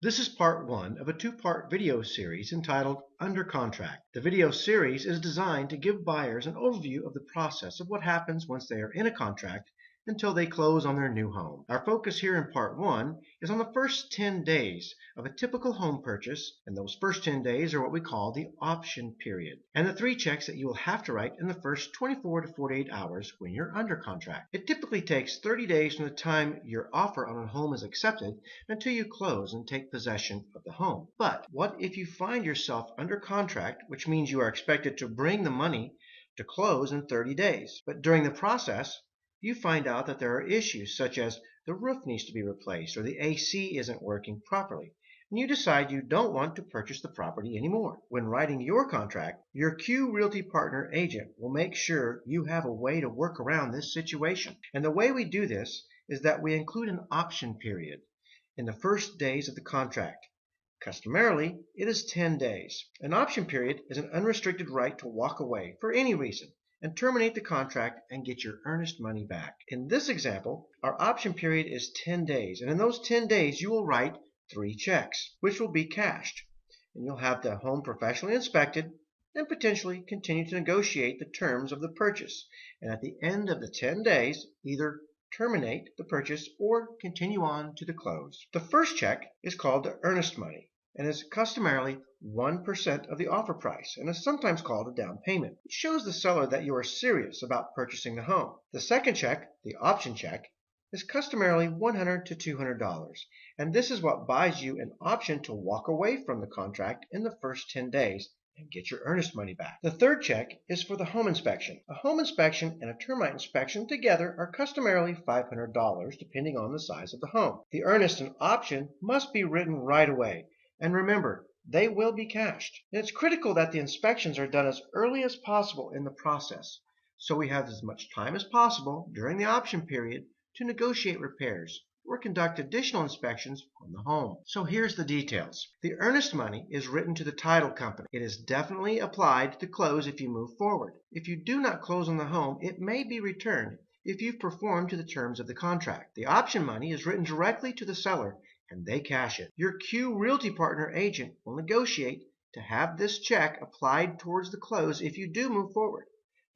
This is part one of a two-part video series entitled Under Contract. The video series is designed to give buyers an overview of the process of what happens once they are in a contract until they close on their new home. Our focus here in part one is on the first 10 days of a typical home purchase, and those first 10 days are what we call the option period, and the 3 checks that you will have to write in the first 24 to 48 hours when you're under contract. It typically takes 30 days from the time your offer on a home is accepted until you close and take possession of the home. But what if you find yourself under contract, which means you are expected to bring the money to close in 30 days, but during the process you find out that there are issues such as the roof needs to be replaced or the AC isn't working properly, and you decide you don't want to purchase the property anymore. When writing your contract, your Q Realty Partner agent will make sure you have a way to work around this situation. And the way we do this is that we include an option period in the first days of the contract. Customarily, it is 10 days. An option period is an unrestricted right to walk away for any reason and terminate the contract and get your earnest money back. In this example, our option period is 10 days, and in those 10 days you will write 3 checks, which will be cashed, and you'll have the home professionally inspected and potentially continue to negotiate the terms of the purchase, and at the end of the 10 days either terminate the purchase or continue on to the close. The first check is called the earnest money and is customarily 1% of the offer price and is sometimes called a down payment. It shows the seller that you are serious about purchasing the home. The second check, the option check, is customarily $100 to $200, and this is what buys you an option to walk away from the contract in the first 10 days and get your earnest money back. The third check is for the home inspection. A home inspection and a termite inspection together are customarily $500 depending on the size of the home. The earnest and option must be written right away. And remember, they will be cashed. And it's critical that the inspections are done as early as possible in the process, so we have as much time as possible during the option period to negotiate repairs or conduct additional inspections on the home. So here's the details. The earnest money is written to the title company. It is definitely applied to close if you move forward. If you do not close on the home, it may be returned if you've performed to the terms of the contract. The option money is written directly to the seller and they cash it. Your Q Realty Partner agent will negotiate to have this check applied towards the close if you do move forward,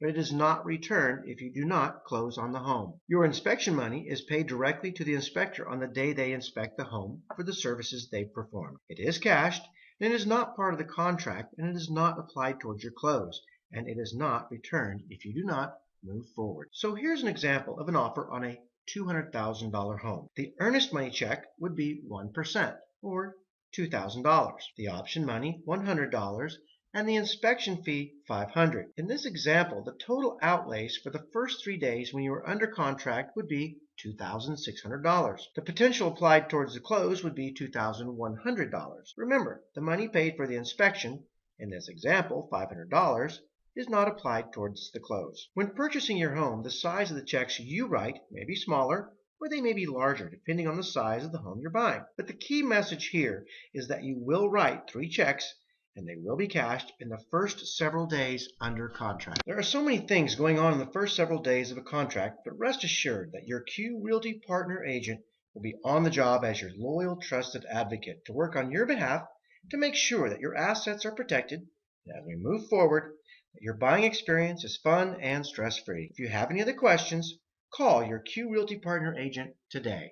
but it is not returned if you do not close on the home. Your inspection money is paid directly to the inspector on the day they inspect the home for the services they performed. It is cashed, and it is not part of the contract, and it is not applied towards your close, and it is not returned if you do not move forward. So here's an example of an offer on a $200,000 home. The earnest money check would be 1%, or $2,000. The option money, $100, and the inspection fee, $500. In this example, the total outlays for the first 3 days when you are under contract would be $2,600. The potential applied towards the close would be $2,100. Remember, the money paid for the inspection, in this example, $500, is not applied towards the close. When purchasing your home, the size of the checks you write may be smaller or they may be larger depending on the size of the home you're buying. But the key message here is that you will write 3 checks and they will be cashed in the first several days under contract. There are so many things going on in the first several days of a contract, but rest assured that your Q Realty Partner agent will be on the job as your loyal, trusted advocate to work on your behalf to make sure that your assets are protected, and as we move forward, that your buying experience is fun and stress-free. If you have any other questions, call your Q Realty Partner agent today.